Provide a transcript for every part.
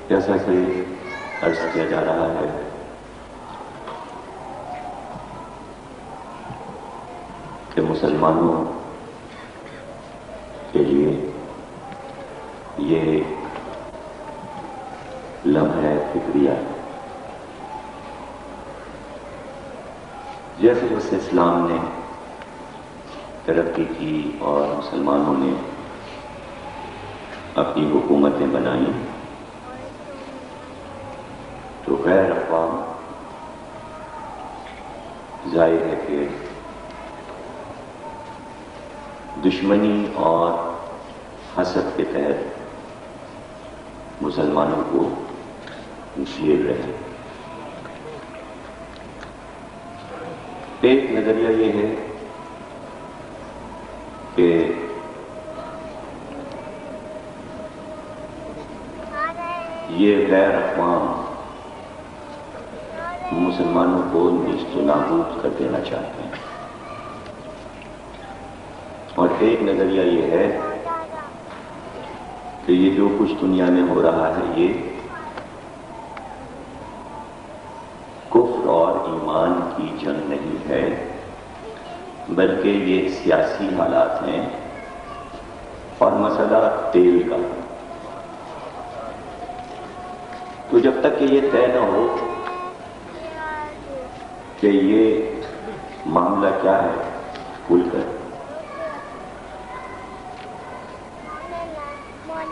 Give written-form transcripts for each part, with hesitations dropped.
جیسا کہ عرض کیا جا رہا ہے کہ مسلمانوں کے لیے یہ لمحہ فکریہ جیسے جیسے اسلام نے ترقی کی اور مسلمانوں نے اپنی حکومتیں بنائیں تو غیر اقوام ظاہر ہے کہ دشمنی اور حسد کے تحت مسلمانوں کو گھیر رہے ہیں۔ ایک نظریہ یہ ہے کہ یہ غیر اقوام مسلمانوں کو نیست و نابود کر دینا چاہتے ہیں، اور ایک نظریہ یہ ہے کہ یہ جو کچھ دنیا میں ہو رہا ہے یہ کفر اور ایمان کی جنگ نہیں ہے، بلکہ یہ سیاسی حالات ہیں اور مسئلہ تیل کا۔ تو جب تک کہ یہ طے نہ ہو کہ یہ معاملہ کیا ہے کھل کر،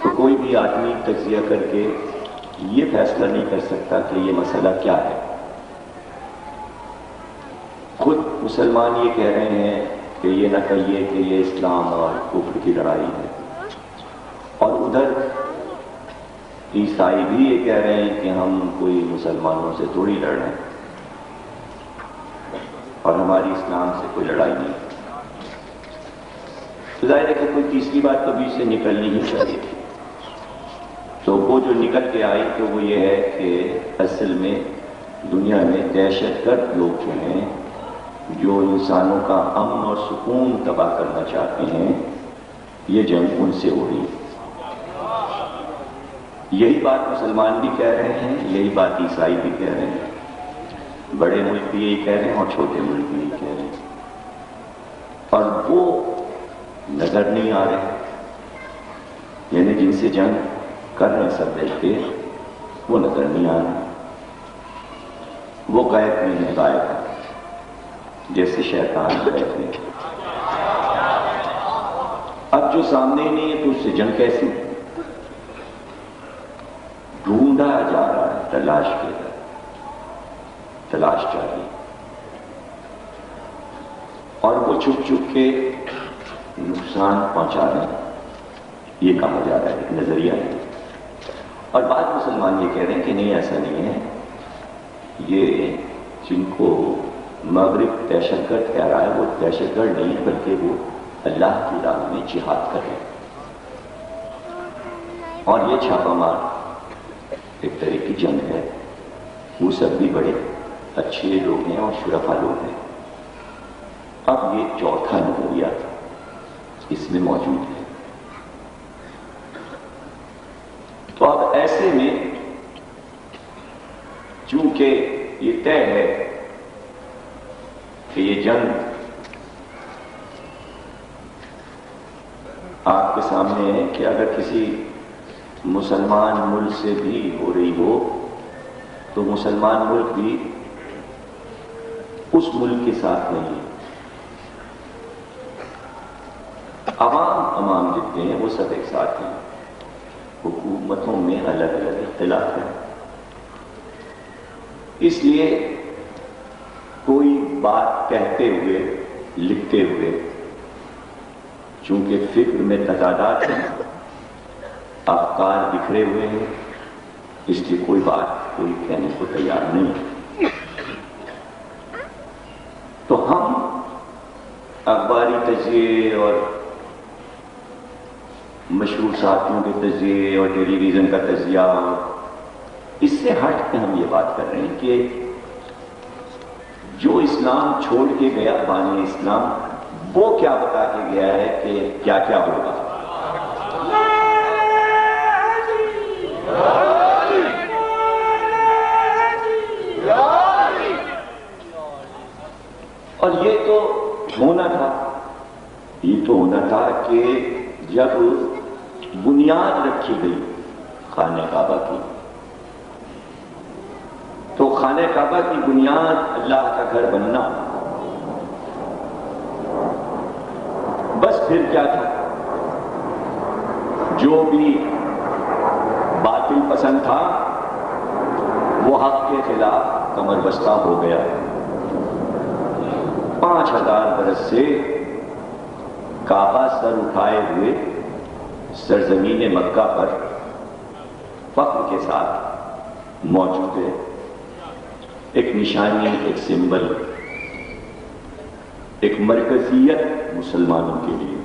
تو کوئی بھی آدمی تجزیہ کر کے یہ فیصلہ نہیں کر سکتا کہ یہ مسئلہ کیا ہے۔ خود مسلمان یہ کہہ رہے ہیں کہ یہ نہ کہیے کہ یہ اسلام اور کفر کی لڑائی ہے، اور ادھر عیسائی بھی یہ کہہ رہے ہیں کہ ہم کوئی مسلمانوں سے تھوڑی لڑ رہے ہیں اور ہماری اسلام سے کوئی لڑائی نہیں۔ تو ظاہر ہے کہ کوئی تیسری بات تو بیچ سے نکلنی ہی چاہیے تھی، تو وہ جو نکل کے آئی تو وہ یہ ہے کہ اصل میں دنیا میں دہشت گرد لوگ جو ہیں، جو انسانوں کا امن اور سکون تباہ کرنا چاہتے ہیں، یہ جنگ ان سے ہو رہی ہے۔ یہی بات مسلمان بھی کہہ رہے ہیں، یہی بات عیسائی بھی کہہ رہے ہیں، بڑے ملک بھی یہی کہہ رہے ہیں اور چھوٹے ملک بھی یہی کہہ رہے ہیں، اور وہ نظر نہیں آ رہے، یعنی جن سے جنگ کر رہے ہیں سب مل کے، وہ نظر نہیں آ رہے، وہ غیب میں ہے، غائب ہے، جیسے شیطان غیب میں۔ اب جو سامنے ہی نہیں ہے تو اس سے جنگ کیسی؟ ڈھونڈا جا رہا ہے، تلاش کے تلاش جاری، اور وہ چھپ چھپ کے نقصان پہنچا رہے ہیں، یہ کہا جا رہا ہے، ایک نظریہ ہے۔ اور بعض مسلمان یہ کہہ رہے ہیں کہ نہیں، ایسا نہیں ہے، یہ جن کو مغرب دہشت گرد کہہ رہا ہے وہ دہشت گرد نہیں ہے، بلکہ وہ اللہ کی راہ میں جہاد کر رہے ہیں، اور یہ چھاپا مار ایک طرح کی جنگ ہے۔ وہ سب بھی بڑے اچھے لوگ ہیں اور شرفا لوگ ہیں۔ اب یہ چوتھا نظریہ اس میں موجود ہے۔ تو اب ایسے میں چونکہ یہ طے ہے کہ یہ جنگ آپ کے سامنے ہے کہ اگر کسی مسلمان ملک سے بھی ہو رہی ہو تو مسلمان ملک بھی اس ملک کے ساتھ نہیں ہے، عوام جتنے ہیں وہ سب ایک ساتھ ہیں، حکومتوں میں الگ الگ اختلاف ہے۔ اس لیے کوئی بات کہتے ہوئے، لکھتے ہوئے، چونکہ فکر میں تضادات ہیں، افکار بکھرے ہوئے ہیں، اس لیے کوئی بات کوئی کہنے کو تیار نہیں ہے۔ تو ہم اخباری تجزیے اور مشہور صحافیوں کے تجزیے اور ٹیلی ویژن کا تجزیہ، اس سے ہٹ کے ہم یہ بات کر رہے ہیں کہ جو اسلام چھوڑ کے گیا بانی اسلام، وہ کیا بتا کے گیا ہے کہ کیا کیا ہوگا۔ تو ہونا تھا کہ جب بنیاد رکھی گئی خانہ کعبہ کی، تو خانہ کعبہ کی بنیاد اللہ کا گھر بننا، بس پھر کیا تھا؟ جو بھی باطل پسند تھا وہ حق کے خلاف کمر بستہ ہو گیا۔ 5000 برس سے کعبہ سر اٹھائے ہوئے سرزمین مکہ پر فخر کے ساتھ موجود ہے، ایک نشانی، ایک سمبل، ایک مرکزیت مسلمانوں کے لیے،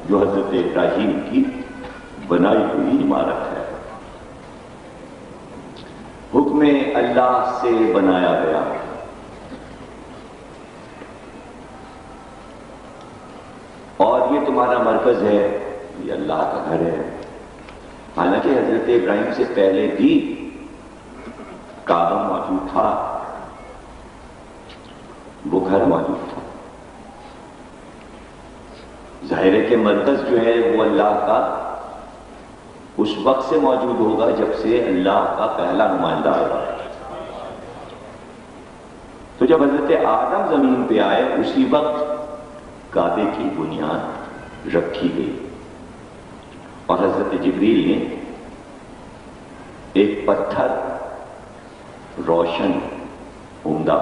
جو حضرت ابراہیم کی بنائی ہوئی عمارت ہے، حکم اللہ سے بنایا گیا۔ اور یہ تمہارا مرکز ہے، یہ اللہ کا گھر ہے۔ حالانکہ حضرت ابراہیم سے پہلے بھی کعبہ موجود تھا، وہ گھر موجود تھا۔ ظاہر ہے کہ مرکز جو ہے وہ اللہ کا اس وقت سے موجود ہوگا جب سے اللہ کا پہلا نمائندہ آیا۔ تو جب حضرت آدم زمین پہ آئے اسی وقت کعبے کی بنیاد رکھی گئی، اور حضرت جبریل نے ایک پتھر روشن، عمدہ،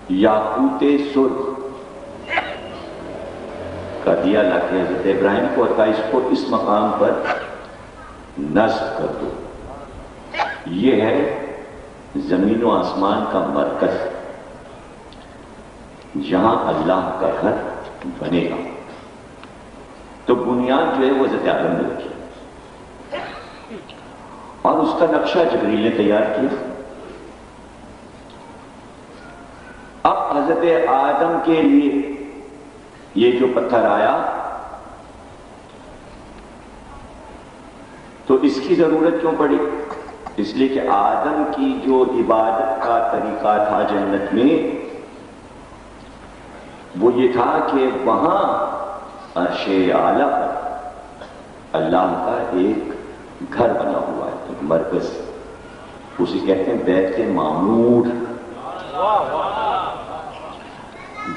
یاقوت سرخ کا دیا لا کے حضرت ابراہیم کو، اور کہا اس کو اس مقام پر نصب کر دو۔ یہ ہے زمین و آسمان کا مرکز، جہاں اللہ کا گھر بنے گا۔ تو بنیاد جو ہے وہ حضرت آدم نے رکھی، اور اس کا نقشہ جبریل نے تیار کیا۔ اب حضرت آدم کے لیے یہ جو پتھر آیا تو اس کی ضرورت کیوں پڑی؟ اس لیے کہ آدم کی جو عبادت کا طریقہ تھا جنت میں، وہ یہ تھا کہ وہاں عرش اعلیٰ پر اللہ کا ایک گھر بنا ہوا ہے، ایک مرکز، اسے کہتے ہیں بیت معمور،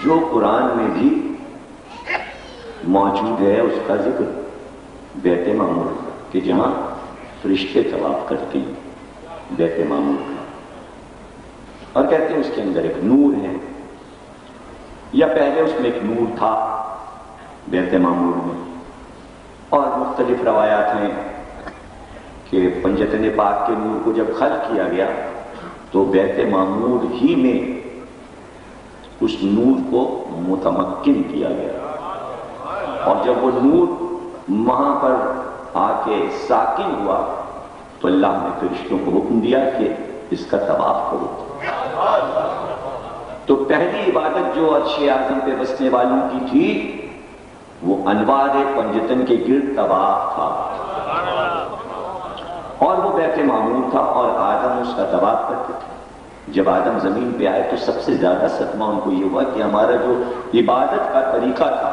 جو قرآن میں بھی موجود ہے۔ اس کا ذکر بیت معمور، کہ جہاں فرشتے طواف کرتے ہیں، بیت معمور کا، اور کہتے ہیں اس کے اندر ایک نور ہے، یا پہلے اس میں ایک نور تھا بیت معمور میں۔ اور مختلف روایات ہیں کہ پنجتن پاک کے نور کو جب خلق کیا گیا تو بیت معمور ہی میں اس نور کو متمکن کیا گیا، اور جب وہ نور وہاں پر آ کے ساکن ہوا تو اللہ نے فرشتوں کو حکم دیا کہ اس کا طواف کرو۔ تو پہلی عبادت جو عرش اعظم پہ بسنے والوں کی تھی وہ انوار پنجتن کے گرد طواف تھا، اور وہ بیت معمور تھا، اور آدم اس کا طواف کرتے تھے۔ جب آدم زمین پہ آئے تو سب سے زیادہ صدمہ ان کو یہ ہوا کہ ہمارا جو عبادت کا طریقہ تھا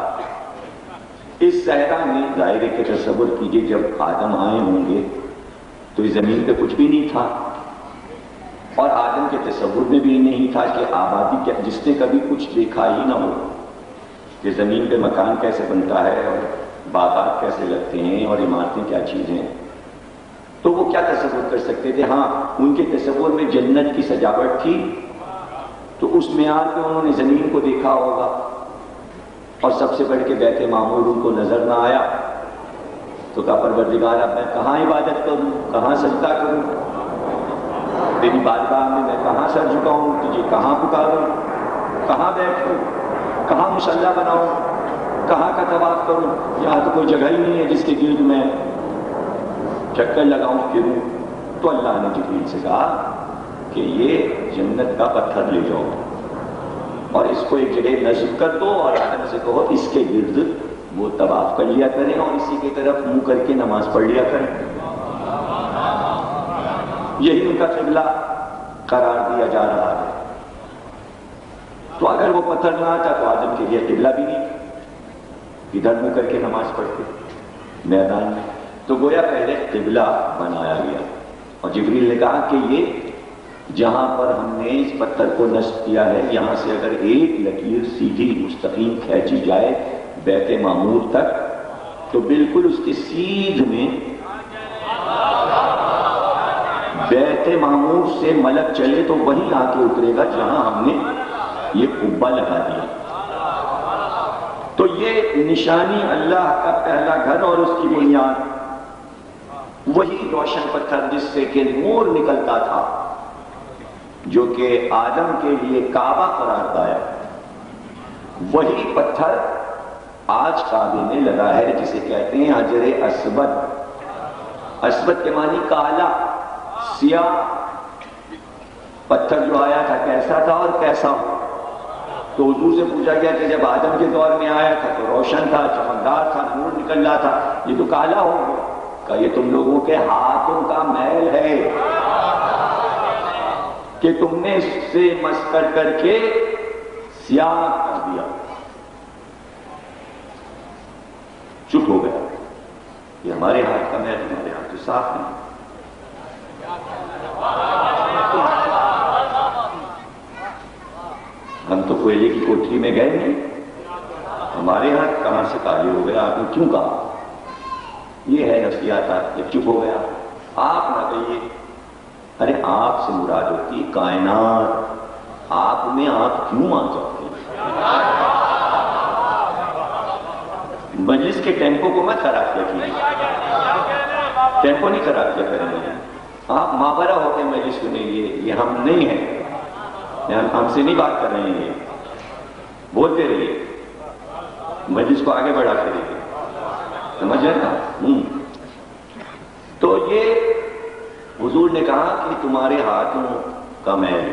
اس صحرا میں، ظاہر ہے کہ تصور کیجئے جب آدم آئے ہوں گے تو اس زمین پہ کچھ بھی نہیں تھا، اور آدم کے تصور میں بھی نہیں تھا کہ آبادی کیا، جس نے کبھی کچھ دیکھا ہی نہ ہو کہ زمین پہ مکان کیسے بنتا ہے، اور باغات کیسے لگتے ہیں، اور عمارتیں کیا چیزیں ہیں، تو وہ کیا تصور کر سکتے تھے؟ ہاں، ان کے تصور میں جنت کی سجاوٹ تھی، تو اس معیار پہ انہوں نے زمین کو دیکھا ہوگا، اور سب سے بڑھ کے بیت معمور ان کو نظر نہ آیا تو کہا پروردگار اب میں کہاں عبادت کروں، کہاں سجدہ کروں، تیری بارگاہ میں میں کہاں سر جھکاؤں، تجھے کہاں پکاروں، کہاں بیٹھوں، کہاں مصلی بناؤں، کہاں کا طواف کروں، یہاں تو کوئی جگہ ہی نہیں ہے جس کے گرد میں چکر لگاؤں، پھروں۔ تو اللہ نے جبریل سے کہا کہ یہ جنت کا پتھر لے جاؤ اور اس کو ایک جگہ نصب کر دو، اور آدم سے کہو اس کے گرد وہ طواف کر لیا کریں، اور اسی کی طرف منہ کر کے نماز پڑھ لیا کریں۔ یہی ان کا قبلہ قرار دیا جا رہا ہے۔ تو اگر وہ پتھر نہ آتا تو آدم کے لیے قبلہ بھی نہیں تھا، ادھر منہ کر کے نماز پڑھتے میدان میں. تو گویا پہلے قبلہ بنایا گیا. اور جبریل نے کہا کہ یہ جہاں پر ہم نے اس پتھر کو نصب کیا ہے، یہاں سے اگر ایک لکیر سیدھی مستقیم کھینچی جائے بیت معمور تک تو بالکل اس کے سیدھ میں بیت معمور سے ملک چلے تو وہیں آ کے اترے گا جہاں ہم نے یہ قبہ لگا دیا. تو یہ نشانی اللہ کا پہلا گھر اور اس کی بنیاد وہی روشن پتھر جس سے کہ نور نکلتا تھا، جو کہ آدم کے لیے کعبہ قرار پایا، وہی پتھر آج کعبے میں لگا ہے جسے کہتے ہیں حجر اسود. اسود کے معنی کالا، سیاہ. پتھر جو آیا تھا کیسا تھا اور کیسا ہو؟ تو حضور سے پوچھا گیا کہ جب آدم کے دور میں آیا تھا تو روشن تھا، چمکدار تھا، نور نکل رہا تھا، یہ تو کالا ہو گیا. کہ یہ تم لوگوں کے ہاتھوں کا میل ہے کہ تم نے اس سے مسکر کر کے سیاہ کر دیا. چپ ہو گیا. یہ ہمارے ہاتھ کا میل، ہمارے ہاتھ تو صاف نہیں. ہم تو کوئلے کی کوٹری میں گئے نہیں، ہمارے ہاتھ کہاں سے کالے ہو گیا؟ آپ نے کیوں کہا؟ یہ ہے نفسیات. جب چپ ہو گیا آپ نہ کہیے. ارے آپ سے مراد ہوتی کائنات. آپ میں آپ کیوں آ جاتے ہیں؟ مجلس کے ٹیمپو کو مت خراب کیا کیجیے، ٹیمپو نہیں خراب کیا کریں گے. آپ مابرہ ہوتے ہیں مجلس سنیں گے. یہ ہم نہیں ہیں، ہم سے نہیں بات کر رہے ہیں. بولتے رہیے، مجلس کو آگے بڑھا کے رہیے. سمجھ رہے نا؟ تو یہ حضور نے کہا کہ تمہارے ہاتھوں کا میل،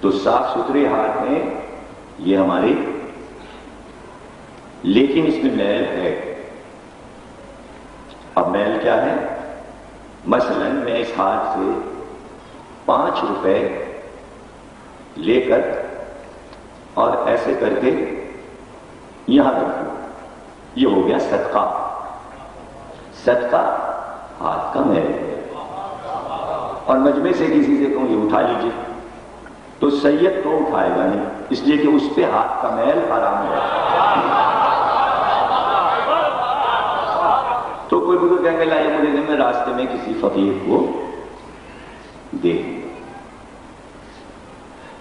تو صاف ستھرے ہاتھ ہیں یہ ہمارے، لیکن اس میں میل ہے. اب میل کیا ہے؟ مثلا میں اس ہاتھ سے 5 روپے لے کر اور ایسے کر کے یہاں رکھوں، یہ ہو گیا صدقہ. صدقہ ہاتھ کا میل ہے. اور مجمع سے کسی سے کہوں یہ اٹھا لیجیے تو سید تو اٹھائے گا نہیں، اس لیے کہ اس پہ ہاتھ کا میل حرام ہے. تو کوئی بزرگ کہیں گے لائے مجھے میں راستے میں کسی فقیر کو دے.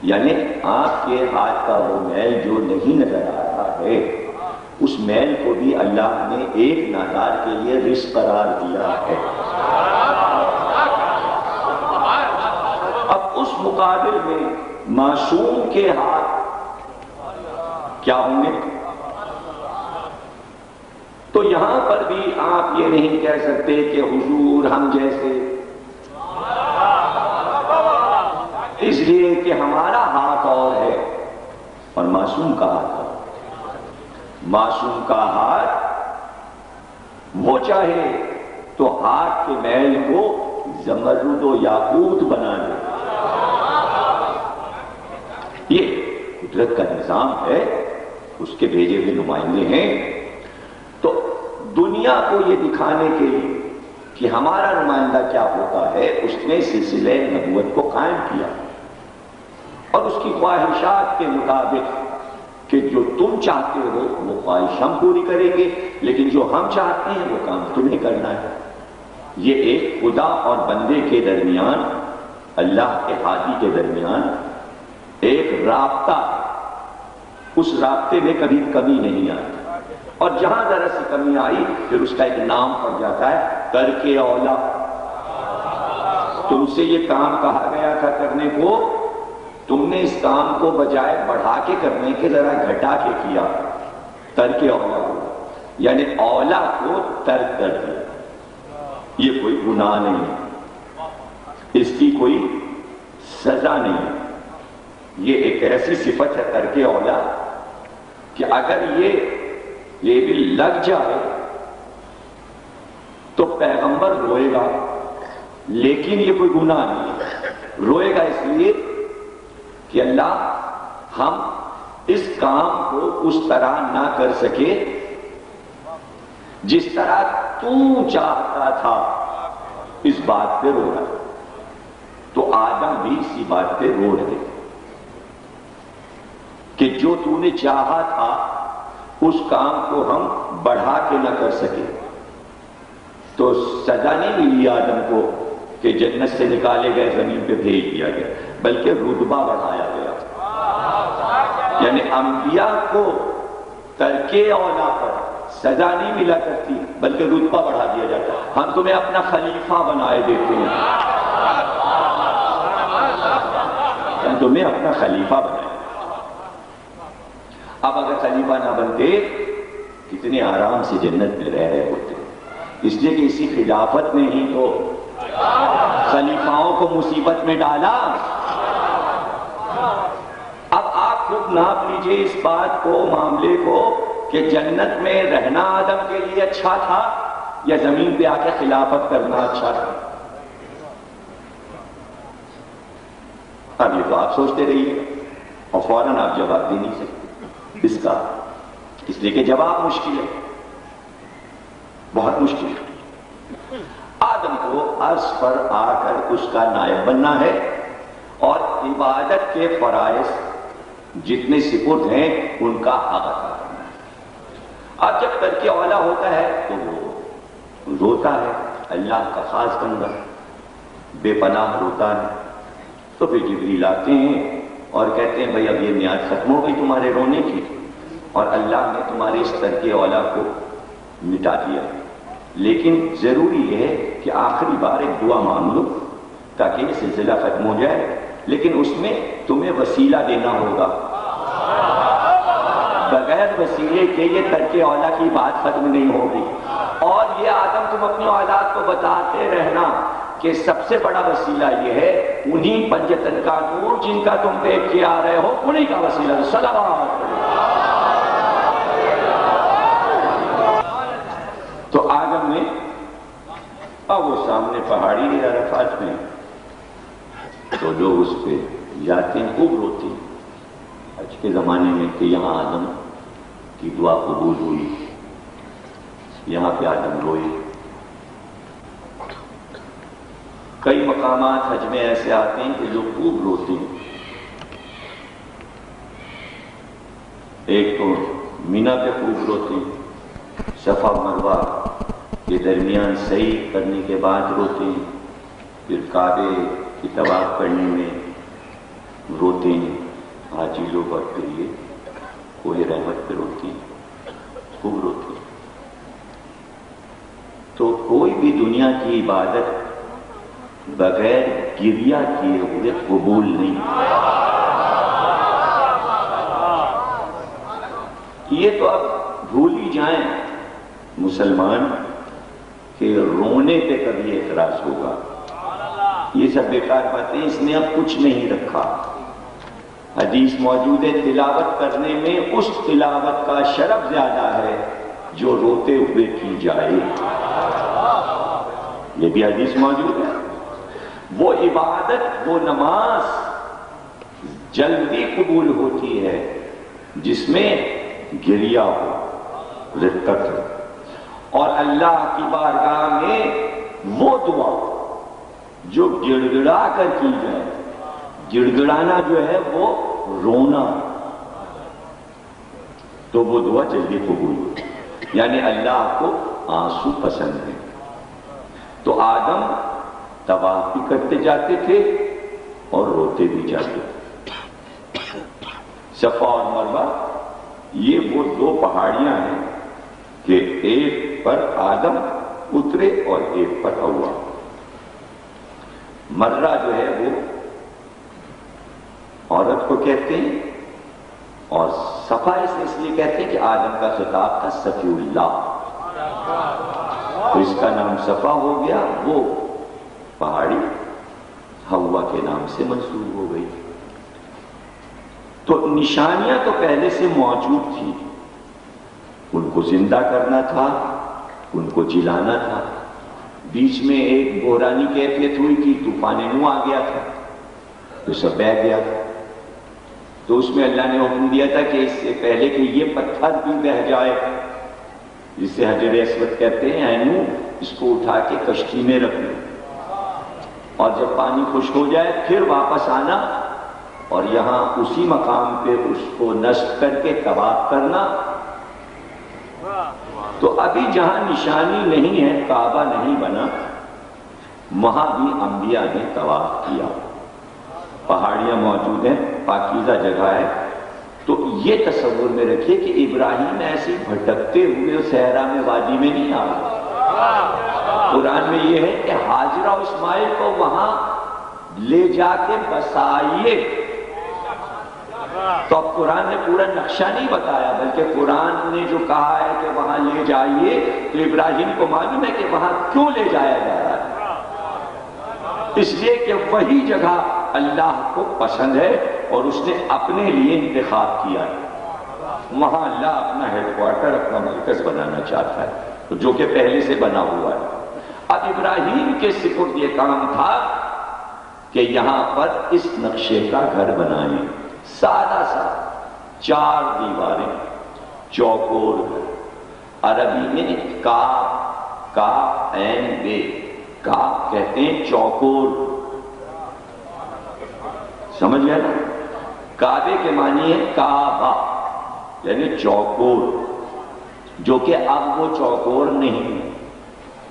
یعنی آپ کے ہاتھ کا وہ میل جو نہیں نظر آ رہا ہے، اس میل کو بھی اللہ نے ایک نادار کے لیے رزق قرار دیا ہے. اب اس مقابل میں معصوم کے ہاتھ کیا ہوں گے؟ تو یہاں پر بھی آپ یہ نہیں کہہ سکتے کہ حضور ہم جیسے، اس لیے کہ ہمارا ہاتھ اور ہے اور معصوم کا ہاتھ اور. معصوم کا ہاتھ وہ چاہے تو ہاتھ کے میل کو زمرد و یاقوت بنا دے. یہ قدرت کا نظام ہے، اس کے بھیجے ہوئے نمائندے ہیں. تو دنیا کو یہ دکھانے کے لیے کہ ہمارا نمائندہ کیا ہوتا ہے، اس نے سلسلہ نبوت کو قائم کیا اور اس کی خواہشات کے مطابق کہ جو تم چاہتے ہو وہ خواہش ہم پوری کریں گے، لیکن جو ہم چاہتے ہیں وہ کام تمہیں کرنا ہے. یہ ایک خدا اور بندے کے درمیان، اللہ کے ہادی کے درمیان ایک رابطہ، اس رابطے میں کبھی کمی نہیں آتی. اور جہاں ذرا سی کمی آئی پھر اس کا ایک نام پڑ جاتا ہے ترک اولا. تم سے یہ کام کہا گیا تھا کرنے کو، تم نے اس کام کو بجائے بڑھا کے کرنے کے ذرا گھٹا کے کیا، ترک اولا کو، یعنی اولا کو ترک کر دیا. یہ کوئی گناہ نہیں ہے، اس کی کوئی سزا نہیں ہے. یہ ایک ایسی صفت ہے ترک اولا کہ اگر یہ بھی لگ جائے تو پیغمبر روئے گا، لیکن یہ کوئی گناہ نہیں ہے. روئے گا اس لیے کہ اللہ ہم اس کام کو اس طرح نہ کر سکے جس طرح تو چاہتا تھا، اس بات پہ رو رہا۔ تو آدم بھی اسی بات پہ رو رہے کہ جو تو نے چاہا تھا اس کام کو ہم بڑھا کے نہ کر سکے۔ تو سزا نہیں ملی آدم کو کہ جنت سے نکالے گئے زمین پہ بھیج دیا گیا، بلکہ رتبہ بڑھایا گیا۔ یعنی انبیاء کو ترک اولا پر سزا نہیں ملا کرتی، بلکہ رتبہ بڑھا دیا جاتا۔ ہم تمہیں اپنا خلیفہ بنائے دیتے ہیں، ہم تمہیں اپنا خلیفہ بنائے۔ اب اگر خلیفہ نہ بنتے کتنے آرام سے جنت میں رہ رہے ہوتے، اس لیے کہ اسی خلافت نے ہی تو خلیفاؤں کو مصیبت میں ڈالا۔ اب آپ خود ناپ لیجئے اس بات کو، معاملے کو، کہ جنت میں رہنا آدم کے لیے اچھا تھا یا زمین پہ آ کے خلافت کرنا اچھا تھا؟ اب یہ تو آپ سوچتے رہیے اور فوراً آپ جواب دے نہیں سکتے اس کا، اس لیے کہ جواب مشکل ہے، بہت مشکل ہے۔ آدم کو عرش پر آ کر اس کا نائب بننا ہے اور عبادت کے فرائض جتنے سپرد ہیں ان کا حق ادا کرنا ہے۔ اب جب ترک اولا ہوتا ہے تو وہ روتا ہے، اللہ کا خاص بندہ بے پناہ روتا ہے، تو پھر جبریل آتے ہیں اور کہتے ہیں بھائی اب یہ میعاد ختم ہو گئی تمہارے رونے کی، اور اللہ نے تمہارے اس ترک اولا کو مٹا دیا، لیکن ضروری ہے کہ آخری بار ایک دعا مانگ لو تاکہ یہ سلسلہ ختم ہو جائے، لیکن اس میں تمہیں وسیلہ دینا ہوگا، بغیر وسیلے کے یہ ترک اولا کی بات ختم نہیں ہوگی۔ اور یہ آدم تم اپنی اولاد کو بتاتے رہنا کہ سب سے بڑا وسیلہ یہ ہے، انہی پنجتن کا نور جن کا تم دیکھ کے آ رہے ہو، انہی کا وسیلہ ہے۔ صلوات۔ تو آدم نے اب وہ سامنے پہاڑی ہے عرفات میں، تو لوگ اس پہ جاتے ہیں، خوب روتے ہیں۔ آج کے زمانے میں کہ یہاں آدم کی دعا قبول ہوئی، یہاں پہ آدم روئے۔ کئی مقامات حج میں ایسے آتے ہیں کہ لوگ خوب روتے ہیں۔ ایک تو مینا پہ خوب روتے ہیں، صفا مروہ کے درمیان سعی کرنے کے بعد روتے ہیں، پھر کعبے کی طواف کرنے میں روتے ہیں، حاجی لوگ اور پھر یہ کوہ رحمت پہ روتے ہیں، خوب روتے ہیں۔ تو کوئی بھی دنیا کی عبادت بغیر گریہ کیے ہوئے قبول نہیں۔ یہ تو اب بھول ہی جائیں مسلمان کہ رونے پہ کبھی اعتراض ہوگا، یہ سب بیکار باتیں، اس نے اب کچھ نہیں رکھا۔ حدیث موجود ہے تلاوت کرنے میں اس تلاوت کا شرف زیادہ ہے جو روتے ہوئے کی جائے، یہ بھی حدیث موجود ہے۔ وہ عبادت، وہ نماز جلدی قبول ہوتی ہے جس میں گریہ ہو، رقت ہو، اور اللہ کی بارگاہ میں وہ دعا جو گڑ گڑا کر کی جائے۔ گڑ گڑانا جو ہے وہ رونا، تو وہ دعا جلدی قبول ہوتی، یعنی اللہ کو آنسو پسند ہے۔ تو آدم طواف بھی کرتے جاتے تھے اور روتے بھی جاتے تھے۔ صفا اور مروہ یہ وہ دو پہاڑیاں ہیں کہ ایک پر آدم اترے اور ایک پر حوا۔ مرہ جو ہے وہ عورت کو کہتے ہیں، اور صفا اس لیے کہتے ہیں کہ آدم کا خطاب تھا صفی اللہ، تو اس کا نام صفا ہو گیا، وہ پہاڑی حوا کے نام سے منسوب ہو گئی۔ تو نشانیاں تو پہلے سے موجود تھی، ان کو زندہ کرنا تھا، ان کو جلانا تھا۔ بیچ میں ایک بحرانی کیفیت ہوئی تھی، طوفان نوح آ گیا تھا، تو سب بہہ گیا، تو اس میں اللہ نے حکم دیا تھا کہ اس سے پہلے کہ یہ پتھر بھی بہہ جائے، جسے حجر اسود کہتے ہیں، اینو، اس کو اٹھا کے کشتی میں رکھ لو، اور جب پانی خشک ہو جائے پھر واپس آنا اور یہاں اسی مقام پہ اس کو نصب کر کے طواف کرنا۔ تو ابھی جہاں نشانی نہیں ہے، کعبہ نہیں بنا، وہاں بھی انبیاء نے طواف کیا، پہاڑیاں موجود ہیں، پاکیزہ جگہ ہے۔ تو یہ تصور میں رکھیے کہ ابراہیم ایسے بھٹکتے ہوئے صحرا میں، وادی میں نہیں آ رہا۔ قرآن میں یہ ہے کہ ہاجرہ و اسماعیل کو وہاں لے جا کے بسائیے۔ تو اب قرآن نے پورا نقشہ نہیں بتایا، بلکہ قرآن نے جو کہا ہے کہ وہاں لے جائیے، تو ابراہیم کو معلوم ہے کہ وہاں کیوں لے جایا جا رہا ہے، اس لیے کہ وہی جگہ اللہ کو پسند ہے اور اس نے اپنے لیے انتخاب کیا ہے۔ وہاں اللہ اپنا ہیڈ کوارٹر، اپنا مرکز بنانا چاہتا ہے، جو کہ پہلے سے بنا ہوا ہے۔ اب ابراہیم کے سپرد یہ کام تھا کہ یہاں پر اس نقشے کا گھر بنائیں، سادہ سا 4 دیواریں، چوکور گھر، عربی میں کا عین بے، کا کہتے ہیں چوکور، سمجھ گئے نا؟ کعبے کے معنی ہے کعبہ، یعنی چوکور، جو کہ اب وہ چوکور نہیں ہے،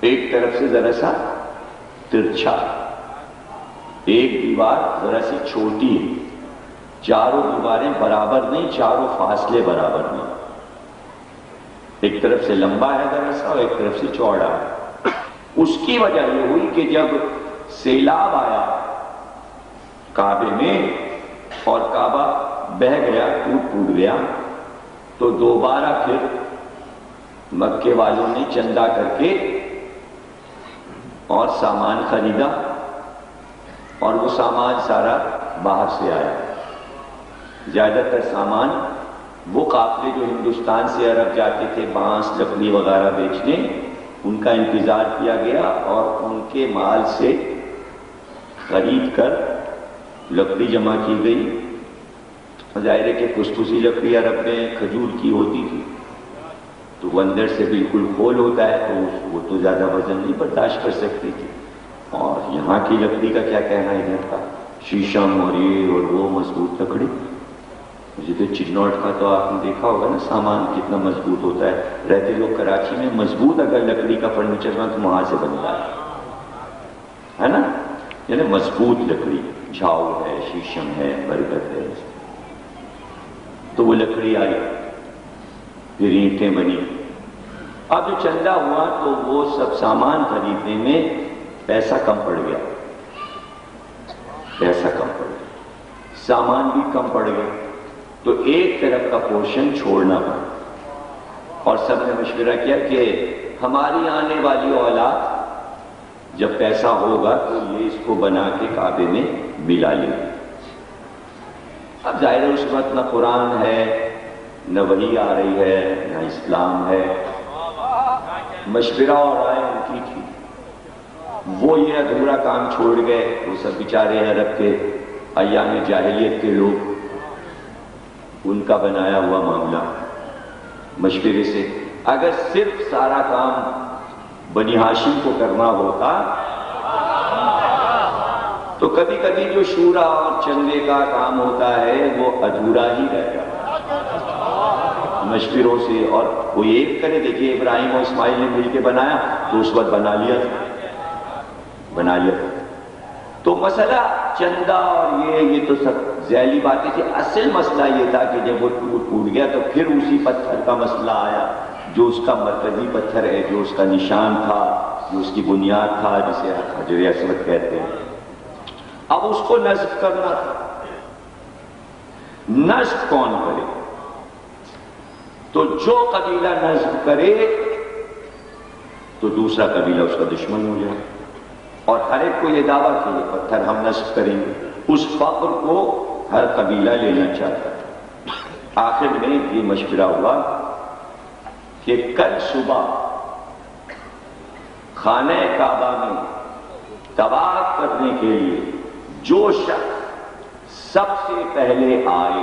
ایک طرف سے ذرا سا ترچھا، ایک دیوار ذرا سی چھوٹی ہے، چاروں دیواریں برابر نہیں، چاروں فاصلے برابر نہیں، ایک طرف سے لمبا ہے ذرا سا اور ایک طرف سے چوڑا ہے۔ اس کی وجہ یہ ہوئی کہ جب سیلاب آیا کعبے میں اور کعبہ بہہ گیا، ٹوٹ گیا، تو دوبارہ پھر مکے والوں نے چندہ کر کے اور سامان خریدا، اور وہ سامان سارا باہر سے آیا۔ زیادہ تر سامان وہ قافلے جو ہندوستان سے عرب جاتے تھے بانس لکڑی وغیرہ بیچنے، ان کا انتظار کیا گیا اور ان کے مال سے خرید کر لکڑی جمع کی گئی۔ ظاہر ہے کہ خصوصی لکڑی عرب میں کھجور کی ہوتی تھی، تو وہ اندر سے بالکل کھول ہوتا ہے، تو وہ تو زیادہ وزن نہیں برداشت کر سکتی تھی۔ اور یہاں کی لکڑی کا کیا کہنا ہے، ادھر کا شیشم اور یہ اور وہ مضبوط لکڑی، مجھے تو چنوٹ کا تو آپ نے دیکھا ہوگا نا سامان کتنا مضبوط ہوتا ہے، رہتے لوگ کراچی میں، مضبوط اگر لکڑی کا فرنیچر بنا تو وہاں سے بنتا ہے نا، یعنی مضبوط لکڑی، جھاؤ ہے، شیشم ہے، برگد ہے، تو وہ لکڑی آئی، پھر اینٹیں بنی۔ اب جو چندہ ہوا تو وہ سب سامان خریدنے میں پیسہ کم پڑ گیا، پیسہ کم پڑ گیا، سامان بھی کم پڑ گیا، تو ایک طرف کا پورشن چھوڑنا پڑا، اور سب نے مشورہ کیا کہ ہماری آنے والی اولاد جب پیسہ ہوگا تو یہ اس کو بنا کے کعبے میں ملا لے۔ اب ظاہر ہے اس وقت نہ قرآن ہے، نہ وحی آ رہی ہے، نہ اسلام ہے، مشورہ اور رائے ان کی تھی۔ وہ یہ ادھورا کام چھوڑ گئے، وہ سب بیچارے عرب کے ایام جاہلیت کے لوگ، ان کا بنایا ہوا معاملہ مشورے سے۔ اگر صرف سارا کام بنی ہاشم کو کرنا ہوتا تو کبھی کبھی جو شورا اور چندے کا کام ہوتا ہے وہ ادھورا ہی رہ جاتا مشوروں سے، اور کوئی ایک کرے۔ دیکھیے ابراہیم اور اسماعیل نے مل کے بنایا تو اس وقت بنا لیا۔ تو مسئلہ چندہ اور یہ تو سب ذیلی باتیں تھی، اصل مسئلہ یہ تھا کہ جب وہ ٹوٹ گیا تو پھر اسی پتھر کا مسئلہ آیا، جو اس کا مرکزی پتھر ہے، جو اس کا نشان تھا، جو اس کی بنیاد تھا، جسے حجر اسود کہتے ہیں۔ اب اس کو نصب کرنا تھا۔ نصب کون کرے؟ تو جو قبیلہ نصب کرے تو دوسرا قبیلہ اس کا دشمن ہو جائے، اور ہر ایک کو یہ دعویٰ کہ یہ پتھر ہم نصب کریں گے۔ اس فخر کو ہر قبیلہ لینا چاہتا ہے۔ آخر میں یہ مشورہ ہوا کہ کل صبح خانہ کعبہ میں طواف کرنے کے لیے جو شخص سب سے پہلے آئے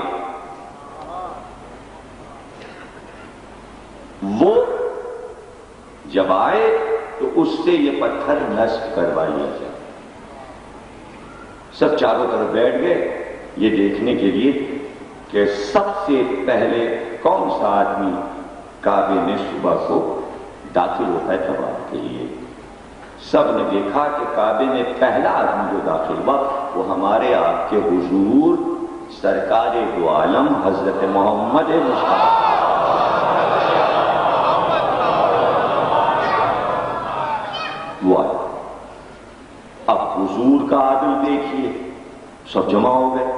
وہ جب آئے تو اس سے یہ پتھر نصب کروا لیا جائے۔ سب چاروں طرف بیٹھ گئے یہ دیکھنے کے لیے کہ سب سے پہلے کون سا آدمی کعبے میں صبح کو داخل ہوتا ہے طواف کے لیے۔ سب نے دیکھا کہ کعبے میں پہلا آدمی جو داخل ہوا وہ ہمارے آپ کے حضور سرکار دو عالم حضرت محمد مصطفیٰ۔ وہ آیا۔ اب حضور کا عادل دیکھیے، سب جمع ہو گئے،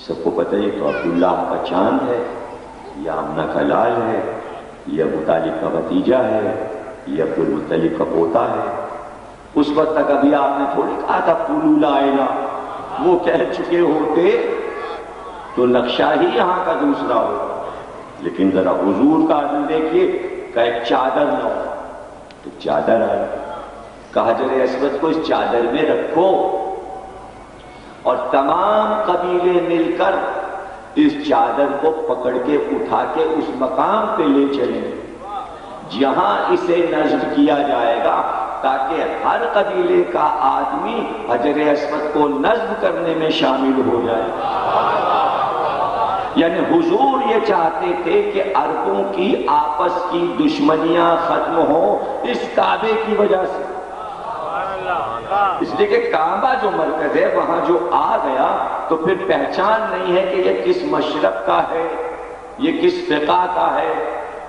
سب کو پتہ ہے تو عبداللہ کا چاند ہے، یا آمنہ کا لال ہے، یا ابو طالب کا بھتیجا ہے، یا عبدالمطلب کا پوتا ہے۔ اس وقت تک ابھی آپ نے تھوڑی کہا تھا قولوا لا الہ، وہ کہہ چکے ہوتے تو نقشہ ہی یہاں کا دوسرا ہوتا۔ لیکن ذرا حضور کا عدل دیکھیے کہ ایک چادر لاؤ، تو چادر آئی، کہا حجر اسود کو اس چادر میں رکھو، اور تمام قبیلے مل کر اس چادر کو پکڑ کے اٹھا کے اس مقام پہ لے چلیں جہاں اسے نصب کیا جائے گا، تاکہ ہر قبیلے کا آدمی حجر اسود کو نصب کرنے میں شامل ہو جائے۔ یعنی حضور یہ چاہتے تھے کہ عربوں کی آپس کی دشمنیاں ختم ہوں اس کعبے کی وجہ سے۔ اس لیے کہ کعبہ جو مرکز ہے وہاں جو آ گیا تو پھر پہچان نہیں ہے کہ یہ کس مشرق کا ہے، یہ کس فقہ کا ہے۔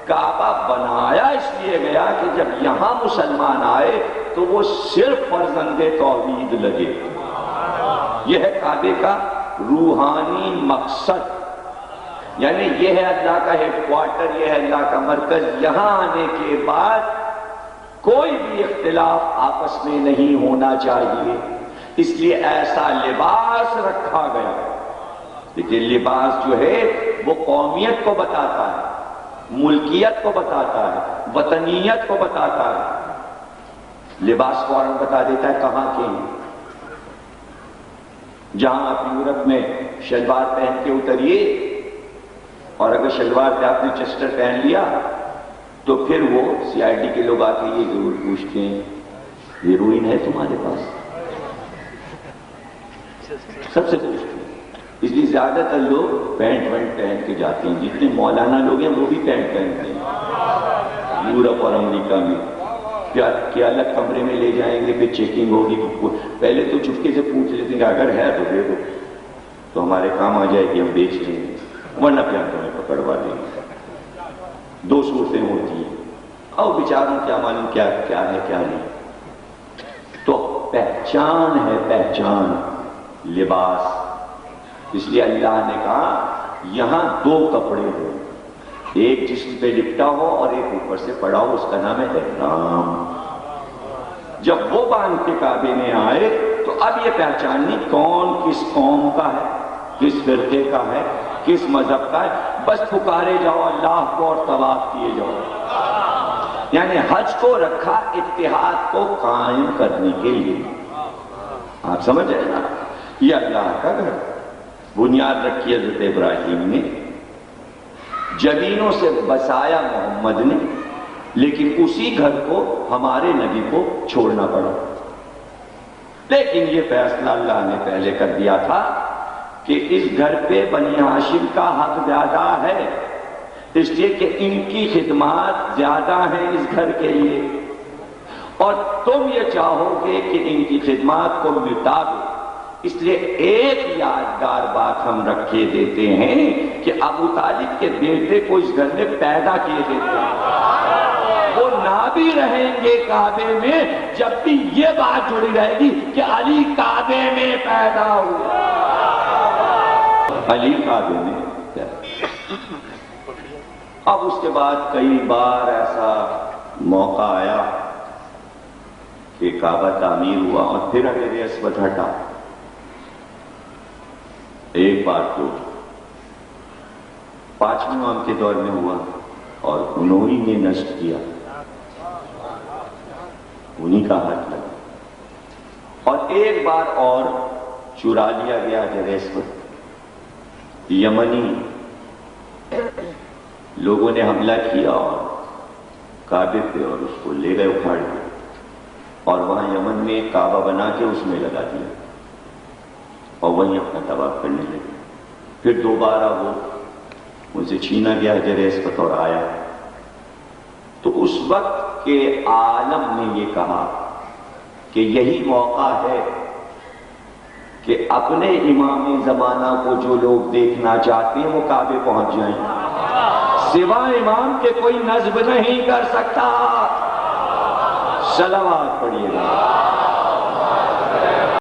کعبہ بنایا اس لیے گیا کہ جب یہاں مسلمان آئے تو وہ صرف فرزند توحید لگے۔ یہ ہے کعبے کا روحانی مقصد، یعنی یہ ہے اللہ کا ہیڈ کوارٹر، یہ ہے اللہ کا مرکز۔ یہاں آنے کے بعد کوئی بھی اختلاف آپس میں نہیں ہونا چاہیے، اس لیے ایسا لباس رکھا گیا۔ لیکن لباس جو ہے وہ قومیت کو بتاتا ہے، ملکیت کو بتاتا ہے، وطنیت کو بتاتا ہے۔ لباس فوراً بتا دیتا ہے کہاں کے ہیں۔ جہاں آپ یورپ میں شلوار پہن کے اتریے، اور اگر شلوار پہ آپ نے چسٹر پہن لیا تو پھر وہ سی آئی ڈی کے لوگ آ کے یہ ضرور پوچھتے ہیں ہیروئن ہے تمہارے پاس، سب سے پوچھتے ہیں۔ اس لیے زیادہ تر لوگ پینٹ وینٹ پہن کے جاتے ہیں، جتنے مولانا لوگ ہیں وہ بھی پینٹ پہنتے ہیں یورپ اور امریکہ میں۔ کہ الگ کمرے میں لے جائیں گے، پھر چیکنگ ہوگی، پہلے تو چپکے سے پوچھ لیتے ہیں کہ اگر ہے تو دے دو، تو ہمارے کام آ جائے کہ ہم بیچ لیں گے، ورنہ پھر ہم تمہیں پکڑوا دیں گے۔ دو صورتیں ہوتی ہیں، اور بیچاروں کیا معلوم کیا ہے کیا نہیں۔ تو پہچان ہے، پہچان لباس۔ اس لیے اللہ نے کہا یہاں دو کپڑے ہو، ایک جسم پہ لپٹا ہو اور ایک اوپر سے پڑا ہو، اس کا نام ہے احرام۔ جب وہ باندھ کے کعبے میں آئے تو اب یہ پہچاننی کون کس قوم کا ہے، کس فرقے کا ہے، کس مذہب کا ہے، بس پکارے جاؤ اللہ کو اور طواف کیے جاؤ۔ یعنی حج کو رکھا اتحاد کو قائم کرنے کے لیے۔ آپ سمجھ رہے نا، یہ اللہ کا گھر، بنیاد رکھی حضرت ابراہیم نے، جبینوں سے بسایا محمد نے، لیکن اسی گھر کو ہمارے نبی کو چھوڑنا پڑا۔ لیکن یہ فیصلہ اللہ نے پہلے کر دیا تھا کہ اس گھر پہ بنی ہاشم کا حق زیادہ ہے، اس لیے کہ ان کی خدمات زیادہ ہیں اس گھر کے لیے، اور تم یہ چاہو گے کہ ان کی خدمات کو مٹا دو۔ اس لیے ایک یادگار بات ہم رکھے دیتے ہیں کہ ابو طالب کے بیٹے کو اس گھر میں پیدا کیے دیتے ہیں، وہ نہ بھی رہیں گے کعبے میں جب بھی یہ بات جڑی رہے گی کہ علی کعبے میں پیدا ہوا، علی کعبے میں۔ اب اس کے بعد کئی بار ایسا موقع آیا کہ کعبہ تعمیر ہوا اور پھر حجر اسود ہٹا۔ ایک بار تو 5ویں امام کے دور میں ہوا اور انہوں نے نصب کیا، انہی کا ہاتھ لگا، اور ایک بار اور چرا لیا گیا حجر اسود۔ یمنی لوگوں نے حملہ کیا اور کعبے پہ اور اس کو لے گئے اکھاڑ کے اور وہاں یمن میں ایک کعبہ بنا کے اس میں لگا دیا اور وہیں اپنا طواف کرنے لگے. پھر دوبارہ وہ مجھے چھینا گیا حجر اسود اور آیا تو اس وقت کے عالم نے یہ کہا کہ یہی موقع ہے کہ اپنے امام زمانہ کو جو لوگ دیکھنا چاہتے ہیں وہ کعبے پہنچ جائیں. سوائے امام کے کوئی نصب نہیں کر سکتا. صلوات پڑھیے گا.